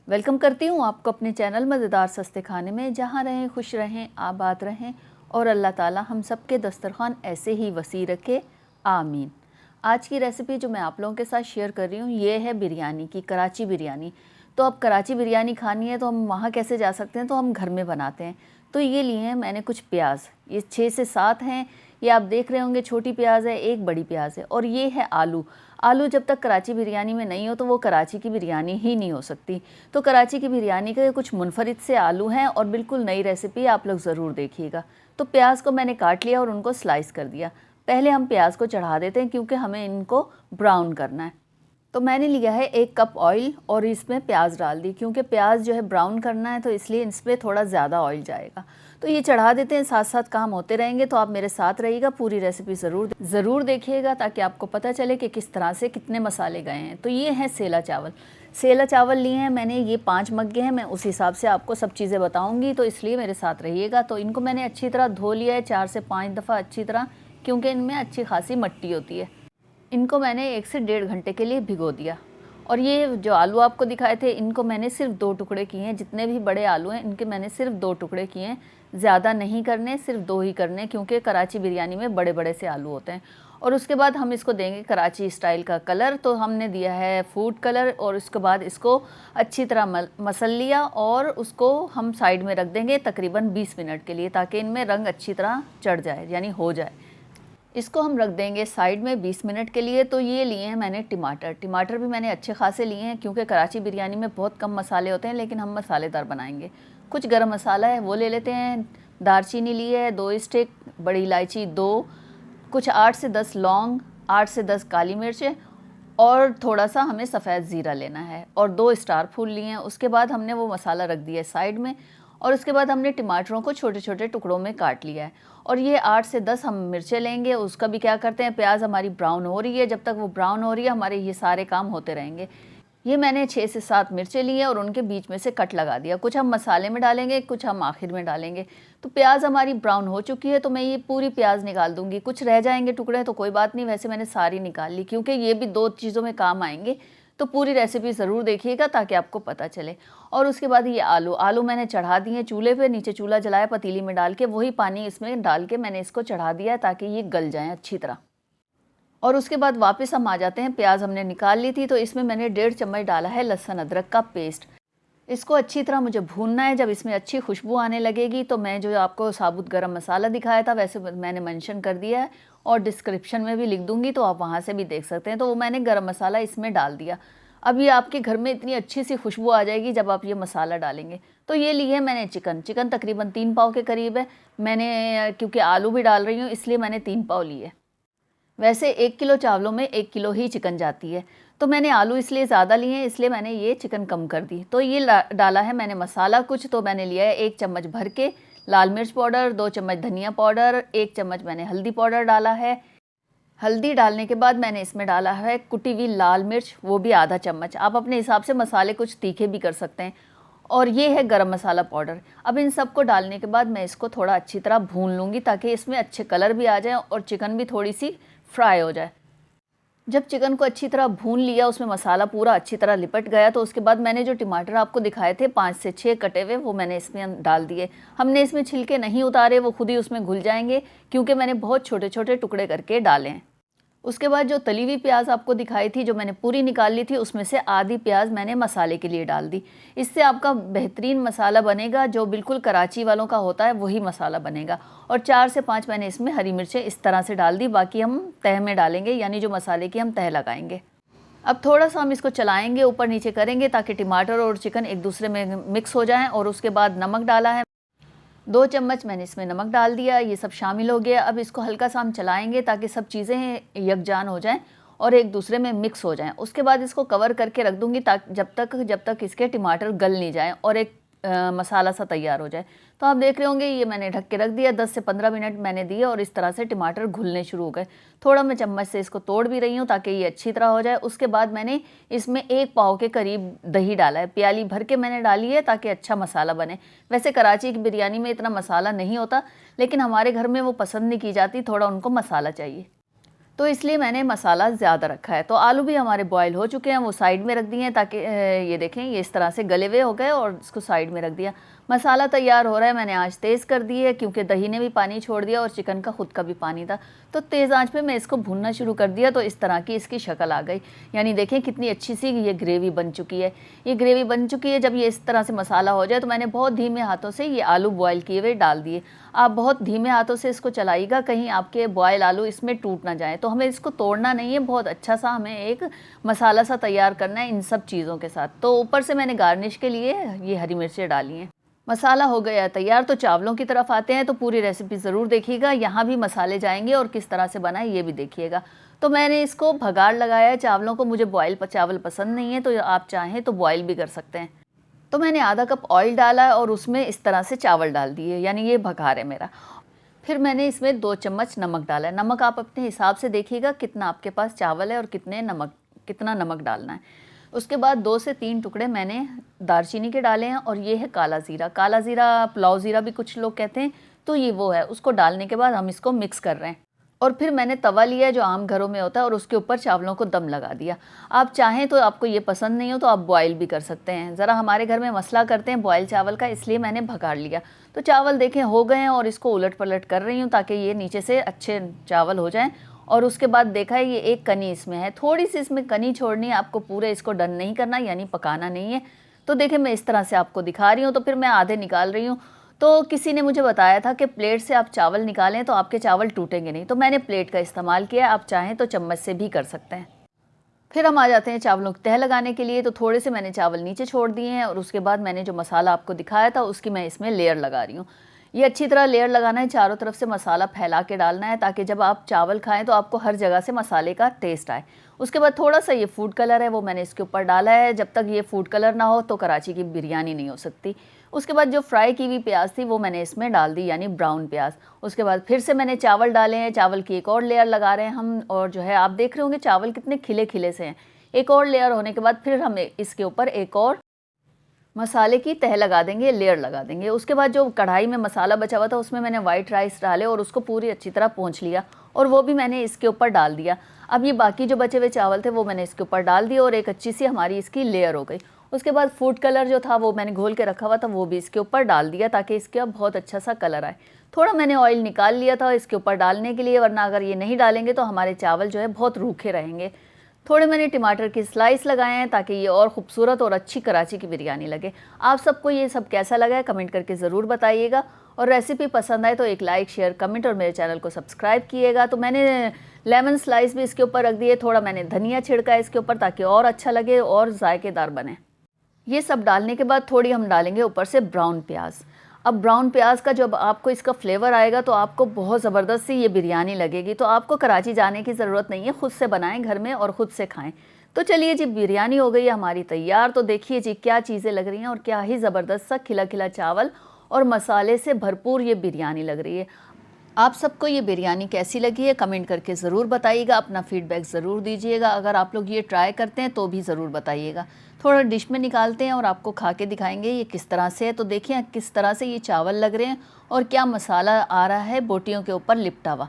Welcome करती हूँ आपको अपने चैनल मज़ेदार सस्ते खाने में, जहाँ रहें खुश रहें आबाद रहें और अल्लाह ताला हम सब के दस्तरखान ऐसे ही वसी रखे, आमीन। आज की रेसिपी जो मैं आप लोगों के साथ शेयर कर रही हूँ ये है बिरयानी की, कराची बिरयानी। तो अब कराची बिरयानी खानी है तो हम वहाँ कैसे जा सकते हैं, तो हम घर में बनाते हैं। तो ये लिए हैं मैंने कुछ प्याज, ये 6 से 7 हैं। ये आप देख रहे होंगे छोटी प्याज है, एक बड़ी प्याज है। और ये है आलू। आलू जब तक कराची बिरयानी में नहीं हो तो वो कराची की बिरयानी ही नहीं हो सकती। तो कराची की बिरयानी के कुछ मुनफरिद से आलू हैं और बिल्कुल नई रेसिपी, आप लोग ज़रूर देखिएगा। तो प्याज को मैंने काट लिया और उनको स्लाइस कर दिया। पहले हम प्याज को चढ़ा देते हैं क्योंकि हमें इनको ब्राउन करना है। तो मैंने लिया है 1 कप ऑयल और इसमें प्याज डाल दी, क्योंकि प्याज जो है ब्राउन करना है तो इसलिए इसमें थोड़ा ज़्यादा ऑयल जाएगा। तो ये चढ़ा देते हैं, साथ साथ काम होते रहेंगे। तो आप मेरे साथ रहिएगा, पूरी रेसिपी ज़रूर देखिएगा ताकि आपको पता चले कि किस तरह से कितने मसाले गए हैं। तो ये हैं सेला चावल। सेला चावल लिए हैं मैंने, ये 5 मग्गे हैं। मैं उस हिसाब से आपको सब चीज़ें बताऊँगी, तो इसलिए मेरे साथ रहिएगा। तो इनको मैंने अच्छी तरह धो लिया है 4 से 5 दफ़ा अच्छी तरह, क्योंकि इनमें अच्छी खासी मिट्टी होती है। इनको मैंने 1 से 1.5 घंटे के लिए भिगो दिया। और ये जो आलू आपको दिखाए थे, इनको मैंने सिर्फ 2 टुकड़े किए हैं। जितने भी बड़े आलू हैं इनके मैंने सिर्फ 2 टुकड़े किए हैं, ज़्यादा नहीं करने, सिर्फ 2 ही करने, क्योंकि कराची बिरयानी में बड़े बड़े से आलू होते हैं। और उसके बाद हम इसको देंगे कराची स्टाइल का कलर। तो हमने दिया है फूड कलर और उसके बाद इसको अच्छी तरह मसल लिया और उसको हम साइड में रख देंगे तकरीबन 20 मिनट के लिए, ताकि इनमें रंग अच्छी तरह चढ़ जाए, यानी हो जाए। इसको हम रख देंगे साइड में 20 मिनट के लिए। तो ये लिए हैं मैंने टमाटर भी मैंने अच्छे खासे लिए हैं, क्योंकि कराची बिरयानी में बहुत कम मसाले होते हैं, लेकिन हम मसालेदार बनाएंगे। कुछ गरम मसाला है वो ले लेते हैं, दालचीनी ली है 2 स्टिक, बड़ी इलायची 2, कुछ 8 से 10 लौंग, 8 से 10 काली मिर्चें और थोड़ा सा हमें सफ़ेद ज़ीरा लेना है और 2 स्टार फूल लिए हैं। उसके बाद हमने वो मसाला रख दिया है साइड में। और उसके बाद हमने टमाटरों को छोटे छोटे टुकड़ों में काट लिया है। और ये 8 से 10 हम मिर्चें लेंगे। उसका भी क्या करते हैं, प्याज हमारी ब्राउन हो रही है, जब तक वो ब्राउन हो रही है हमारे ये सारे काम होते रहेंगे। ये मैंने 6 से 7 मिर्चें ली हैं और उनके बीच में से कट लगा दिया। कुछ हम मसाले में डालेंगे, कुछ हम आखिर में डालेंगे। तो प्याज हमारी ब्राउन हो चुकी है, तो मैं ये पूरी प्याज निकाल दूंगी। कुछ रह जाएंगे टुकड़े तो कोई बात नहीं, वैसे मैंने सारी निकाल ली, क्योंकि ये भी 2 चीज़ों में काम आएंगे। तो पूरी रेसिपी ज़रूर देखिएगा ताकि आपको पता चले। और उसके बाद ये आलू मैंने चढ़ा दिए चूल्हे पे, नीचे चूल्हा जलाया, पतीली में डाल के वही पानी इसमें डाल के मैंने इसको चढ़ा दिया है ताकि ये गल जाएँ अच्छी तरह। और उसके बाद वापस हम आ जाते हैं, प्याज हमने निकाल ली थी, तो इसमें मैंने 1.5 चम्मच डाला है लहसुन अदरक का पेस्ट। इसको अच्छी तरह मुझे भूनना है। जब इसमें अच्छी खुशबू आने लगेगी तो मैं जो आपको साबुत गरम मसाला दिखाया था वैसे मैंने मेंशन कर दिया है और डिस्क्रिप्शन में भी लिख दूंगी, तो आप वहाँ से भी देख सकते हैं। तो वो मैंने गरम मसाला इसमें डाल दिया। अब ये आपके घर में इतनी अच्छी सी खुशबू आ जाएगी जब आप ये मसाला डालेंगे। तो ये लिए मैंने चिकन तकरीबन 3 पाव के करीब है। मैंने क्योंकि आलू भी डाल रही हूँ इसलिए मैंने 3 पाव लिए। वैसे 1 किलो चावलों में 1 किलो ही चिकन जाती है, तो मैंने आलू इसलिए ज़्यादा लिए हैं, इसलिए मैंने ये चिकन कम कर दी। तो ये डाला है मैंने मसाला कुछ। तो मैंने लिया है 1 चम्मच भर के लाल मिर्च पाउडर, 2 चम्मच धनिया पाउडर, 1 चम्मच मैंने हल्दी पाउडर डाला है। हल्दी डालने के बाद मैंने इसमें डाला है कुटी हुई लाल मिर्च, वो भी आधा चम्मच। आप अपने हिसाब से मसाले कुछ तीखे भी कर सकते हैं। और ये है गरम मसाला पाउडर। अब इन सबको डालने के बाद मैं इसको थोड़ा अच्छी तरह भून लूँगी ताकि इसमें अच्छे कलर भी आ जाए और चिकन भी थोड़ी सी फ्राई हो जाए। जब चिकन को अच्छी तरह भून लिया, उसमें मसाला पूरा अच्छी तरह लिपट गया, तो उसके बाद मैंने जो टमाटर आपको दिखाए थे 5 से 6 कटे हुए, वो मैंने इसमें डाल दिए। हमने इसमें छिलके नहीं उतारे, वो खुद ही उसमें घुल जाएंगे, क्योंकि मैंने बहुत छोटे छोटे टुकड़े करके डाले हैं। उसके बाद जो तली हुई प्याज आपको दिखाई थी, जो मैंने पूरी निकाल ली थी, उसमें से आधी प्याज मैंने मसाले के लिए डाल दी। इससे आपका बेहतरीन मसाला बनेगा, जो बिल्कुल कराची वालों का होता है वही मसाला बनेगा। और 4 से 5 मैंने इसमें हरी मिर्चें इस तरह से डाल दी, बाकी हम तह में डालेंगे, यानी जो मसाले की हम तह लगाएंगे। अब थोड़ा सा हम इसको चलाएंगे, ऊपर नीचे करेंगे ताकि टमाटर और चिकन एक दूसरे में मिक्स हो जाएं। और उसके बाद नमक डाला है, 2 चम्मच मैंने इसमें नमक डाल दिया, ये सब शामिल हो गया। अब इसको हल्का सा हम चलाएंगे ताकि सब चीज़ें यकजान हो जाएं और एक दूसरे में मिक्स हो जाएं। उसके बाद इसको कवर करके रख दूंगी ताकि जब तक इसके टमाटर गल नहीं जाएं और एक मसाला सा तैयार हो जाए। तो आप देख रहे होंगे ये मैंने ढक के रख दिया, 10 से 15 मिनट मैंने दिए और इस तरह से टमाटर घुलने शुरू हो गए। थोड़ा मैं चम्मच से इसको तोड़ भी रही हूँ ताकि ये अच्छी तरह हो जाए। उसके बाद मैंने इसमें 1 पाव के करीब दही डाला है, प्याली भर के मैंने डाली है ताकि अच्छा मसाला बने। वैसे कराची की बिरयानी में इतना मसाला नहीं होता, लेकिन हमारे घर में वो पसंद नहीं की जाती, थोड़ा उनको मसाला चाहिए। तो इसलिए मैंने मसाला ज़्यादा रखा है। तो आलू भी हमारे बॉयल हो चुके हैं, वो साइड में रख दिए हैं ताकि ये देखें ये इस तरह से गले हुए हो गए और इसको साइड में रख दिया। मसाला तैयार हो रहा है, मैंने आँच तेज़ कर दी है क्योंकि दही ने भी पानी छोड़ दिया और चिकन का खुद का भी पानी था। तो तेज़ आँच पे मैं इसको भूनना शुरू कर दिया तो इस तरह की इसकी शक्ल आ गई। यानी देखें कितनी अच्छी सी ये ग्रेवी बन चुकी है। ये ग्रेवी बन चुकी है, जब ये इस तरह से मसाला हो जाए तो मैंने बहुत धीमे हाथों से ये आलू बॉयल किए हुए डाल दिए। आप बहुत धीमे हाथों से इसको चलाइएगा, कहीं आपके बॉयल आलू इसमें टूट ना जाए। तो हमें इसको तोड़ना नहीं है, बहुत अच्छा सा हमें एक मसाला सा तैयार करना है इन सब चीज़ों के साथ। तो ऊपर से मैंने गार्निश के लिए ये हरी मिर्चें डाली हैं। मसाला हो गया तैयार, तो चावलों की तरफ आते हैं। तो पूरी रेसिपी ज़रूर देखिएगा, यहाँ भी मसाले जाएंगे और किस तरह से बनाए ये भी देखिएगा। तो मैंने इसको भगाड़ लगाया है चावलों को, मुझे बॉयल चावल पसंद नहीं है तो आप चाहें तो बॉयल भी कर सकते हैं। तो मैंने आधा कप ऑयल डाला है और उसमें इस तरह से चावल डाल दिए, यानी ये भगार है मेरा। फिर मैंने इसमें 2 चम्मच नमक डाला है। नमक आप अपने हिसाब से देखिएगा कितना आपके पास चावल है और कितना नमक डालना है। उसके बाद 2 से 3 टुकड़े मैंने दालचीनी के डाले हैं और ये है काला ज़ीरा। काला ज़ीरा, पुलाव ज़ीरा भी कुछ लोग कहते हैं, तो ये वो है। उसको डालने के बाद हम इसको मिक्स कर रहे हैं और फिर मैंने तवा लिया जो आम घरों में होता है और उसके ऊपर चावलों को दम लगा दिया। आप चाहें तो, आपको ये पसंद नहीं हो तो आप बॉयल भी कर सकते हैं। ज़रा हमारे घर में मसला करते हैं बॉयल चावल का, इसलिए मैंने भगाड़ लिया। तो चावल देखें हो गए हैं और इसको उलट पलट कर रही हूँ ताकि ये नीचे से अच्छे चावल हो जाएं। और उसके बाद देखा है ये एक कनी इसमें है, थोड़ी सी इसमें कनी छोड़नी है आपको, पूरे इसको डन नहीं करना यानी पकाना नहीं है। तो देखें मैं इस तरह से आपको दिखा रही हूँ। तो फिर मैं आधे निकाल रही हूँ। तो किसी ने मुझे बताया था कि प्लेट से आप चावल निकालें तो आपके चावल टूटेंगे नहीं, तो मैंने प्लेट का इस्तेमाल किया। आप चाहें तो चम्मच से भी कर सकते हैं। फिर हम आ जाते हैं चावलों की तह लगाने के लिए। तो थोड़े से मैंने चावल नीचे छोड़ दिए हैं और उसके बाद मैंने जो मसाला आपको दिखाया था उसकी मैं इसमें लेयर लगा रही हूँ। ये अच्छी तरह लेयर लगाना है, चारों तरफ से मसाला फैला के डालना है ताकि जब आप चावल खाएं तो आपको हर जगह से मसाले का टेस्ट आए। उसके बाद थोड़ा सा ये फूड कलर है वो मैंने इसके ऊपर डाला है। जब तक ये फूड कलर ना हो तो कराची की बिरयानी नहीं हो सकती। उसके बाद जो फ्राई की हुई प्याज थी वो मैंने इसमें डाल दी, यानी ब्राउन प्याज। उसके बाद फिर से मैंने चावल डाले हैं, चावल की एक और लेयर लगा रहे हैं हम। और जो है आप देख रहे होंगे चावल कितने खिले खिले से हैं। एक और लेयर होने के बाद फिर हम इसके ऊपर एक और मसाले की तह लगा देंगे, लेयर लगा देंगे। उसके बाद जो कढ़ाई में मसाला बचा हुआ था उसमें मैंने वाइट राइस डाले और उसको पूरी अच्छी तरह पोंछ लिया और वो भी मैंने इसके ऊपर डाल दिया। अब ये बाकी जो बचे हुए चावल थे वो मैंने इसके ऊपर डाल दिए और एक अच्छी सी हमारी इसकी लेयर हो गई। उसके बाद फूड कलर जो था वो मैंने घोल के रखा हुआ था वो भी इसके ऊपर डाल दिया ताकि इसके अब बहुत अच्छा सा कलर आए। थोड़ा मैंने ऑयल निकाल लिया था इसके ऊपर डालने के लिए, वरना अगर ये नहीं डालेंगे तो हमारे चावल जो है बहुत रूखे रहेंगे। थोड़े मैंने टमाटर की स्लाइस लगाए हैं ताकि ये और ख़ूबसूरत और अच्छी कराची की बिरयानी लगे। आप सबको ये सब कैसा लगा है कमेंट करके ज़रूर बताइएगा और रेसिपी पसंद आए तो एक लाइक, शेयर, कमेंट और मेरे चैनल को सब्सक्राइब किएगा। तो मैंने लेमन स्लाइस भी इसके ऊपर रख दिए, थोड़ा मैंने धनिया छिड़का है इसके ऊपर ताकि और अच्छा लगे और जायकेदार बने। ये सब डालने के बाद थोड़ी हम डालेंगे ऊपर से ब्राउन प्याज। अब ब्राउन प्याज का जब आपको इसका फ्लेवर आएगा तो आपको बहुत ज़बरदस्त सी ये बिरयानी लगेगी। तो आपको कराची जाने की ज़रूरत नहीं है, ख़ुद से बनाएं घर में और ख़ुद से खाएं। तो चलिए जी, बिरयानी हो गई है हमारी तैयार। तो देखिए जी क्या चीज़ें लग रही हैं और क्या ही ज़बरदस्त सा खिला खिला चावल और मसाले से भरपूर ये बिरयानी लग रही है। आप सबको ये बिरयानी कैसी लगी है कमेंट करके ज़रूर बताइएगा, अपना फ़ीडबैक ज़रूर दीजिएगा। अगर आप लोग ये ट्राई करते हैं तो भी ज़रूर बताइएगा। थोड़ा डिश में निकालते हैं और आपको खा के दिखाएंगे ये किस तरह से है। तो देखिए किस तरह से ये चावल लग रहे हैं और क्या मसाला आ रहा है बोटियों के ऊपर लिपटा हुआ।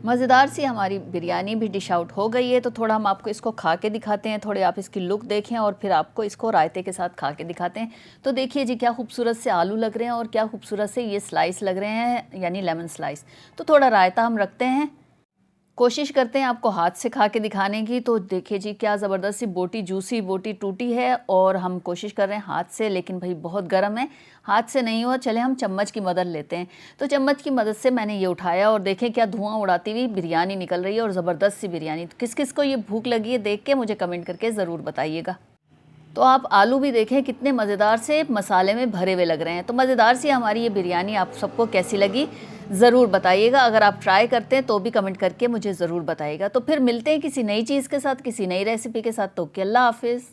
मज़ेदार सी हमारी बिरयानी भी डिश आउट हो गई है। तो थोड़ा हम आपको इसको खा के दिखाते हैं, थोड़े आप इसकी लुक देखें और फिर आपको इसको रायते के साथ खा के दिखाते हैं। तो देखिए जी क्या खूबसूरत से आलू लग रहे हैं और क्या खूबसूरत से ये स्लाइस लग रहे हैं, यानी लेमन स्लाइस। तो थोड़ा रायता हम रखते हैं, कोशिश करते हैं आपको हाथ से खा के दिखाने की। तो देखिए जी क्या ज़बरदस्त सी बोटी, जूसी बोटी टूटी है और हम कोशिश कर रहे हैं हाथ से, लेकिन भाई बहुत गर्म है, हाथ से नहीं हुआ। चले हम चम्मच की मदद लेते हैं। तो चम्मच की मदद से मैंने ये उठाया और देखें क्या धुआं उड़ाती हुई बिरयानी निकल रही है और ज़बरदस्त सी बिरयानी। तो किस किस को ये भूख लगी है देख के मुझे कमेंट करके ज़रूर बताइएगा। तो आप आलू भी देखें कितने मज़ेदार से मसाले में भरे हुए लग रहे हैं। तो मज़ेदार सी हमारी ये बिरयानी आप सबको कैसी लगी ज़रूर बताइएगा। अगर आप ट्राई करते हैं तो भी कमेंट करके मुझे ज़रूर बताइएगा। तो फिर मिलते हैं किसी नई चीज़ के साथ, किसी नई रेसिपी के साथ। तो अल्लाह हाफिज़।